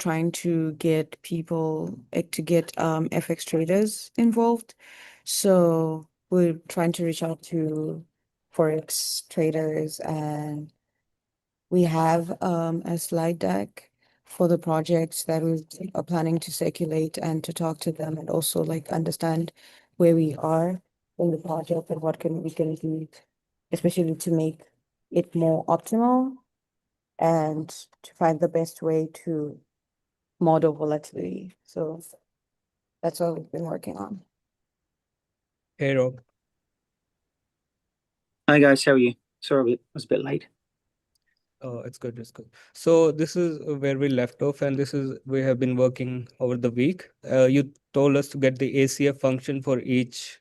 trying to get people to get FX traders involved. So we're trying to reach out to Forex traders, and we have a slide deck for the projects that we are planning to circulate and to talk to them and also like understand where we are in the project and what we can do, especially to make it more optimal and to find the best way to model volatility. So that's what we've been working on. Hey, Rob. Hi guys, how are you? Sorry, I was a bit late. It's good. It's good. So this is where we left off, and this is we have been working over the week. You told us to get the ACF function for each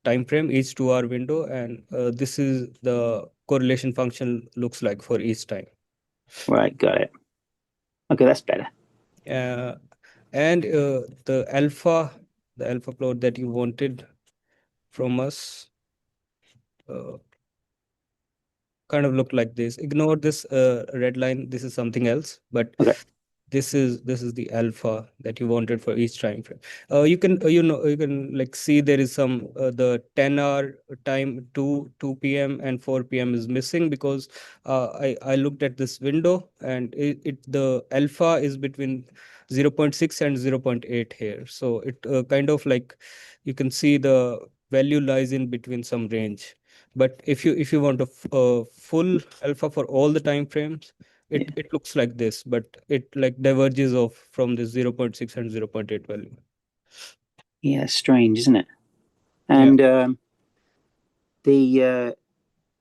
time frame, each 2-hour window, and this is the correlation function looks like for each time. Right, got it. Okay, that's better. And the alpha plot that you wanted from us kind of looked like this. Ignore this red line. This is something else, but Okay. this is the alpha that you wanted for each time frame. You can you can like see there is some the 10-hour time 2 p.m. and 4 p.m. is missing because I looked at this window and the alpha is between 0.6 and 0.8 here. So it kind of like you can see the value lies in between some range. But if you want a full alpha for all the time frames, it looks like this, but it like diverges off from this 0.6 and 0.8 value. Yeah, strange, isn't it? And did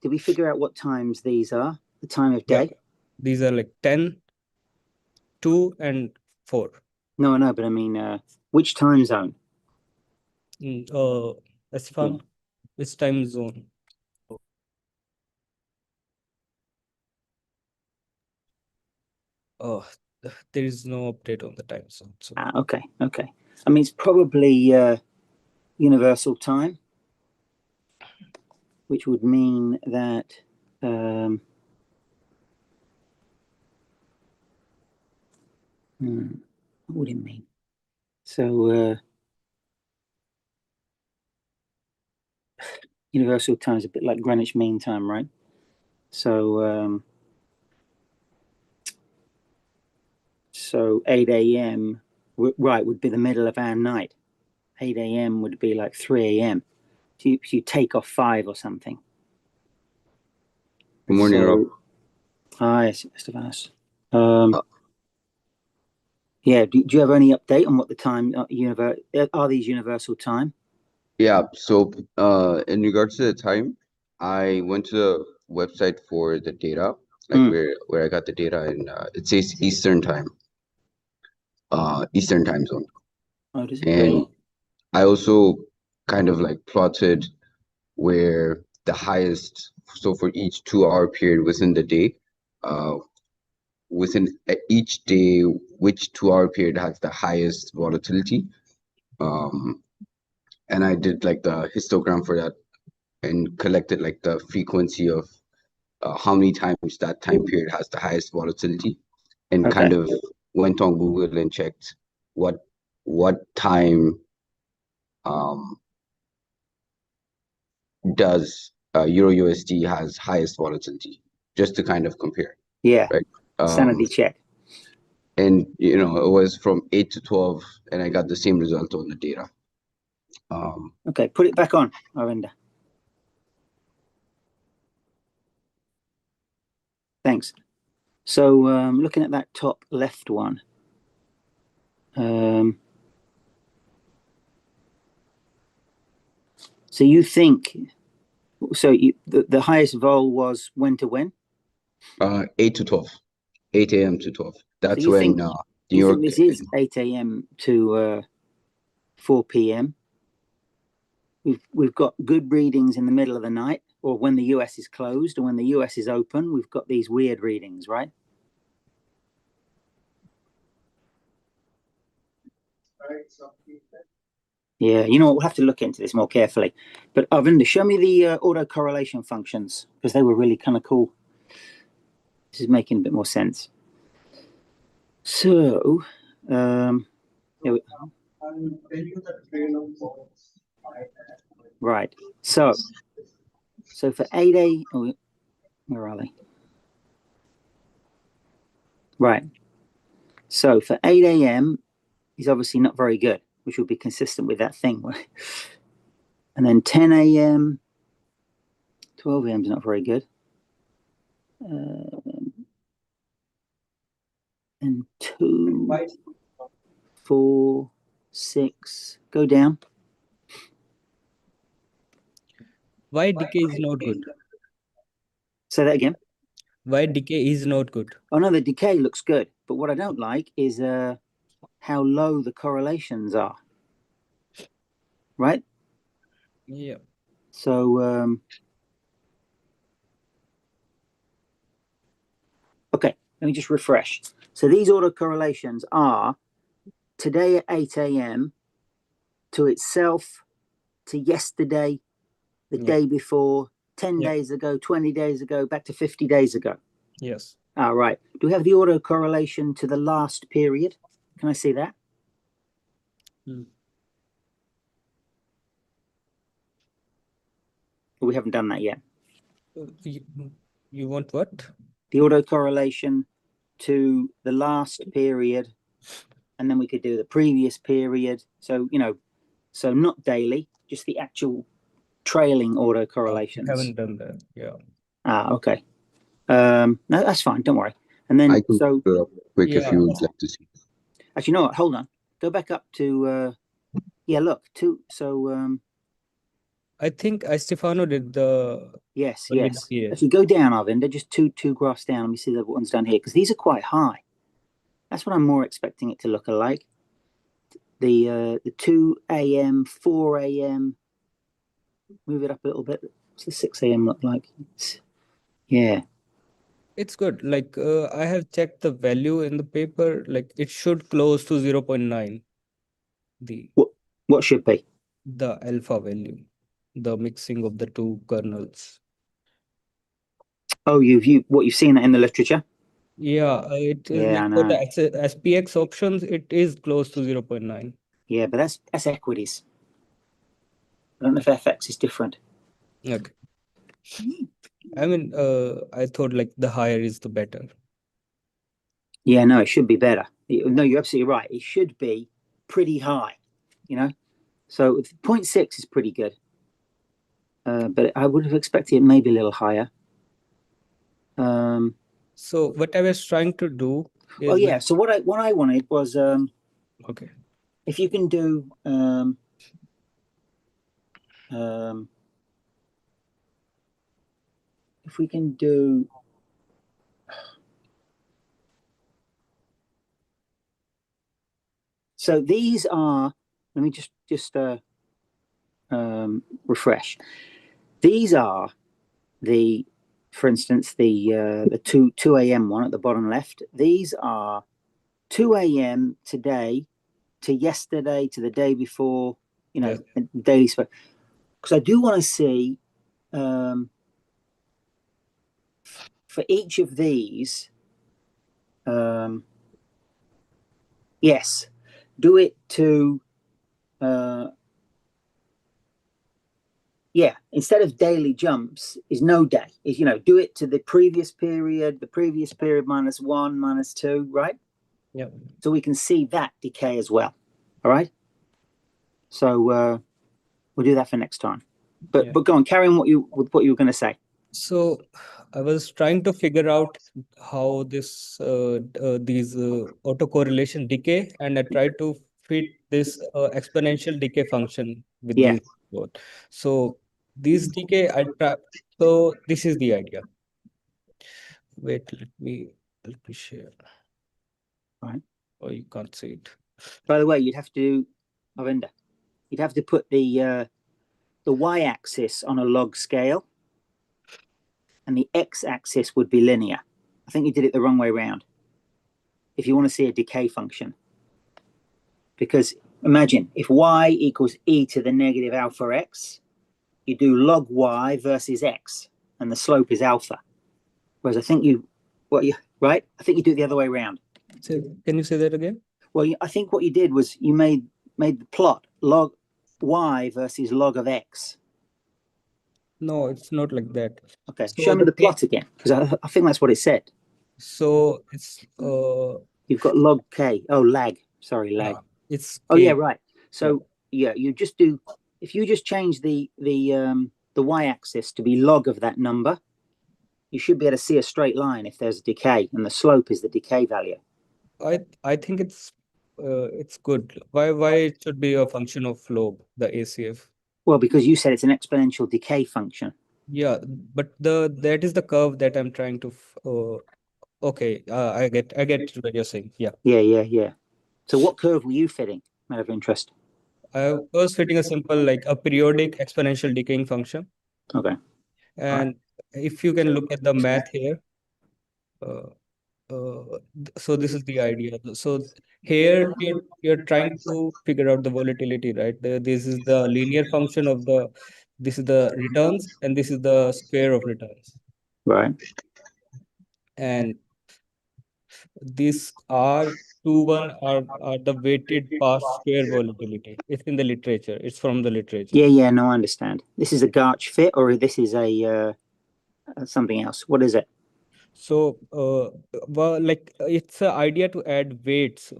we figure out what times these are? The time of day? Yeah. These are like 10, 2, and 4. No, but I mean, which time zone? That's fun. Which time zone? Oh, there is no update on the time zone. So. Okay. I mean, it's probably universal time, which would mean that what would it mean? So universal time is a bit like Greenwich Mean Time, right? So so 8 a.m. right would be the middle of our night. 8 a.m. would be like 3 a.m. So you take off 5 or something. Good morning, Rob. Hi, Stefanos. Yeah, do you have any update on what the time are these universal time? Yeah, so in regards to the time, I went to the website for the data, like where I got the data, and it says Eastern time, Eastern time zone. Oh, does it? And I also kind of like plotted where the highest, so for each 2-hour period within the day, within each day, which 2-hour period has the highest volatility. And I did like the histogram for that and collected like the frequency of how many times that time period has the highest volatility, and kind of went on Google and checked what time does Euro USD has highest volatility, just to kind of compare. Yeah. Right. Sanity check. And it was from 8 to 12, and I got the same result on the data. Okay, put it back on, Arvinder. Thanks. So looking at that top left one, so you think the highest vol was when to when? 8 to 12, 8 a.m. to 12. That's so when New York. This is 8 a.m. to 4 p.m. We've got good readings in the middle of the night, or when the US is closed, or when the US is open. We've got these weird readings, right? Yeah, we'll have to look into this more carefully. But Arvinder, show me the autocorrelation functions, because they were really kind of cool. This is making a bit more sense. So, here we- right. So for 8 a, oh, where are they? Right. So for 8 a.m. is obviously not very good, which would be consistent with that thing. And then 10 a.m., 12 a.m. is not very good. And 2, 4, 6, go down. Why decay is not good? Say that again. Why decay is not good? Oh no, the decay looks good, but what I don't like is how low the correlations are. Right? Yeah. So okay, let me just refresh. So these autocorrelations are today at 8 a.m. to itself, to yesterday, the day before, 10 days ago, 20 days ago, back to 50 days ago. Yes. All right. Do we have the autocorrelation to the last period? Can I see that? We haven't done that yet. You want what? The autocorrelation to the last period, and then we could do the previous period. So, so not daily, just the actual trailing autocorrelations. Haven't done that. Yeah. Okay. No, that's fine. Don't worry. And then I can put it up quick if you would like to see. Actually, you know what? Hold on. Go back up to look. So I think Stefano did the yes. Yeah. If you go down, Arvind, they're just two graphs down. Let me see the ones down here, because these are quite high. That's what I'm more expecting it to look like. The 2 a.m., 4 a.m. Move it up a little bit. What's the 6 a.m. look like? Yeah. It's good. Like I have checked the value in the paper. Like it should close to 0.9. What should be? The alpha value, the mixing of the two kernels. Oh, what you've seen that in the literature? Yeah, it is Yeah, I like for know. the SPX options, it is close to 0.9. Yeah, but that's equities. I don't know if FX is different. Okay. I mean, I thought like the higher is the better. Yeah, no, it should be better. No, you're absolutely right. It should be pretty high, So 0.6 is pretty good. But I would have expected it maybe a little higher. So what I was trying to do is So what I wanted was okay. If you can do if we can do so these are, let me just refresh. These are for instance, the 2 a.m. one at the bottom left. These are 2 a.m. today to yesterday to the day before, daily spot. Because I do want to see for each of these, yes, do it to instead of daily jumps is no day, is do it to the previous period minus 1 minus 2, right? Yeah. So we can see that decay as well. All right, so we'll do that for next time, but go on, carry on with what you were going to say. So I was trying to figure out how these autocorrelation decay, and I tried to fit this exponential decay function with these both. So these decay, so this is the idea. Wait, let me share. Right. Oh, you can't see it. By the way, you'd have to, Arvinder, you'd have to put the y-axis on a log scale, and the x-axis would be linear. I think you did it the wrong way around. If you want to see a decay function, because imagine if y equals e to the negative alpha x, you do log y versus x, and the slope is alpha. Whereas I think you do it the other way around. So can you say that again? Well, I think what you did was you made the plot log y versus log of x. No, it's not like that. Okay, So show me the plot again, because I think that's what it said. So it's You've got log k. Oh, lag. Sorry, lag. it's Oh yeah, K. right. So yeah, you just do, if you just change the y-axis to be log of that number, you should be able to see a straight line if there's a decay, and the slope is the decay value. I think it's good. Why it should be a function of log, the ACF? Well, because you said it's an exponential decay function. Yeah, but that is the curve that I'm trying to okay, I get what you're saying. Yeah. Yeah. So what curve were you fitting, out of interest? I was fitting a simple like a periodic exponential decaying function. Okay. And if you can look at the math here, uh, so this is the idea. So here you're trying to figure out the volatility, right? This is the linear function of this is the returns, and this is the square of returns. Right. And these R21 are the weighted past square volatility. It's in the literature. It's from the literature. Yeah. No, I understand. This is a Garch fit, or this is a something else. What is it? So, well, like it's an idea to add weights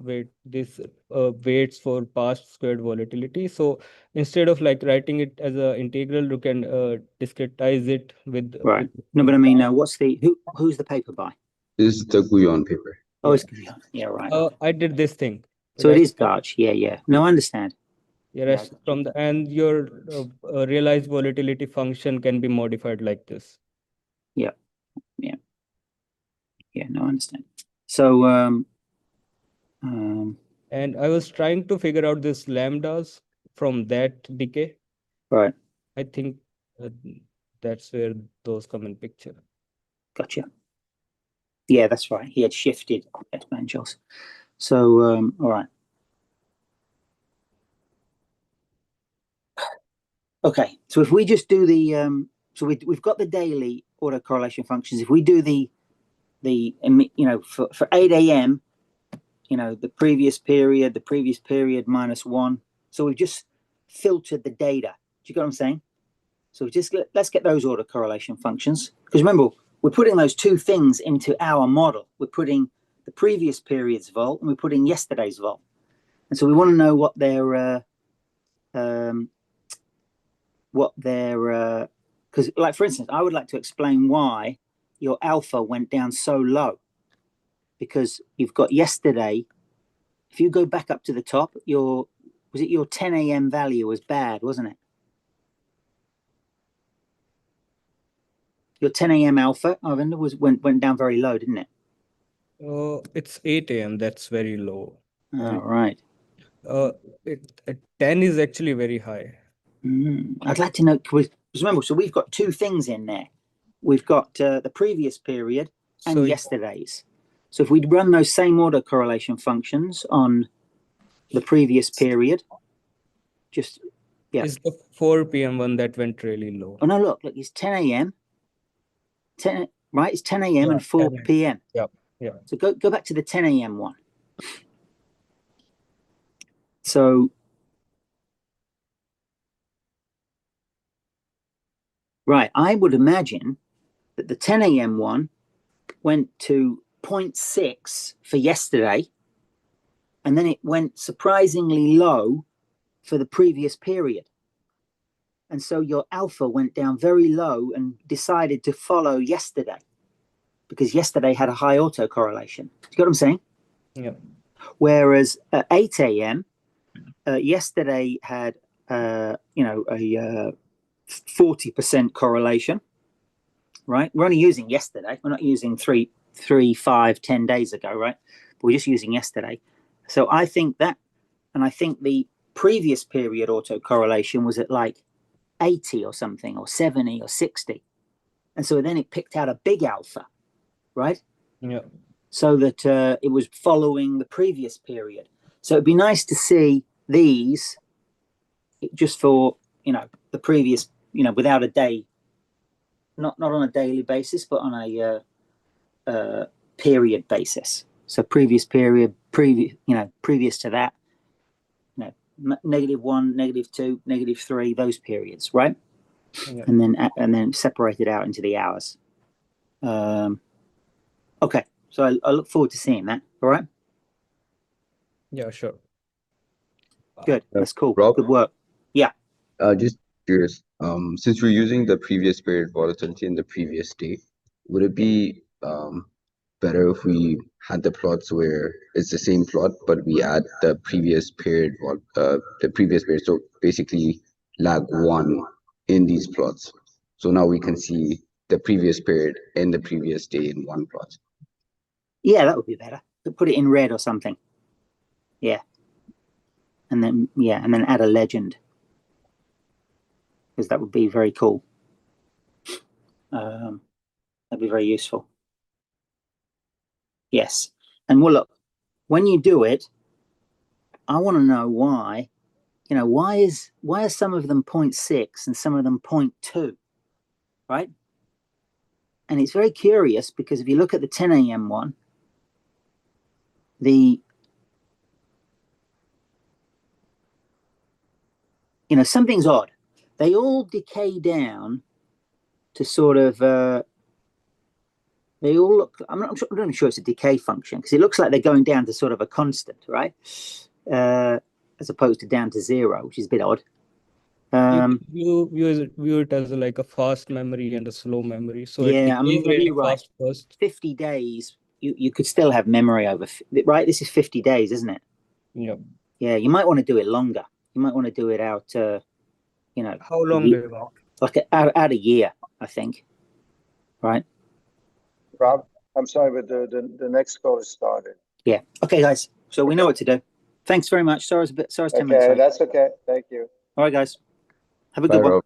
for past squared volatility. So instead of like writing it as an integral, you can discretize it with. Right. No, but I mean, who's the paper by? This is the Guyon paper. Oh, it's yeah, right. I did this thing. So it is Garch. Yeah. No, I understand. From the and your realized volatility function can be modified like this. Yeah. No, I understand. So and I was trying to figure out this lambdas from that decay. Right. I think that's where those come in picture. Gotcha. Yeah, that's right. He had shifted exponentials. So all right. Okay. So if we just do the so we've got the daily autocorrelation functions. If we do the for 8 a.m., the previous period minus 1. So we've just filtered the data. Do you get what I'm saying? So let's get those autocorrelation functions, because remember, we're putting those two things into our model. We're putting the previous period's vol and we're putting yesterday's vol, and so we want to know what their because like for instance, I would like to explain why your alpha went down so low, because you've got yesterday. If you go back up to the top, your 10 a.m. value was bad, wasn't it? Your 10 a.m. alpha, Arvinder, went down very low, didn't it? It's 8 a.m. That's very low. All right. 10 is actually very high. I'd like to know, because remember, so we've got two things in there. We've got the previous period and yesterday's. So if we run those same autocorrelation functions on the previous period, it's the 4 p.m. one that went really low. Oh no, look, it's 10 a.m. 10, right? It's 10 a.m. and 4 p.m. Yeah. So go back to the 10 a.m. one. So right, I would imagine that the 10 a.m. one went to 0.6 for yesterday, and then it went surprisingly low for the previous period. And so your alpha went down very low and decided to follow yesterday, because yesterday had a high autocorrelation. Do you get what I'm saying? Yeah. Whereas at 8 a.m., yesterday had a 40% correlation, right? We're only using yesterday. We're not using 3, 5, 10 days ago, right? But we're just using yesterday. So I think that, and I think the previous period autocorrelation was at like 80 or something, or 70 or 60. And so then it picked out a big alpha, right? Yeah. So that it was following the previous period. So it'd be nice to see these just for, the previous, without a day, not on a daily basis, but on a period basis. So previous period, previous to that, -1, -2, -3, those periods, right? Yeah. And then separate it out into the hours. Okay, so I look forward to seeing that. All right. Yeah, sure. Good. That's cool. Rob? Good work. Yeah. Just curious, since we're using the previous period volatility in the previous day, would it be better if we had the plots where it's the same plot, but we add the previous period, so basically lag 1 in these plots. So now we can see the previous period and the previous day in one plot. Yeah, that would be better. Put it in red or something. Yeah. And then add a legend, because that would be very cool. That'd be very useful. Yes. And well, look, when you do it, I want to know why. Why are some of them 0.6 and some of them 0.2, right? And it's very curious, because if you look at the 10 a.m. one, something's odd. They all decay down to sort of, they all look, I'm not really sure it's a decay function, because it looks like they're going down to sort of a constant, right? As opposed to down to 0, which is a bit odd. You view it as like a fast memory and a slow memory. So it Yeah, I mean, decays really you're right. fast first. 50 days, you could still have memory over, right? This is 50 days, isn't it? Yeah. Yeah, you might want to do it longer. You might want to do it out, How long do you want? like out a year, I think. Right? Rob, I'm sorry, but the next call is started. Yeah. Okay, guys. So we know what to do. Thanks very much. Sorry, 10 minutes Okay, late. that's okay. Thank you. All right, guys. Have a Bye, good one. Rob.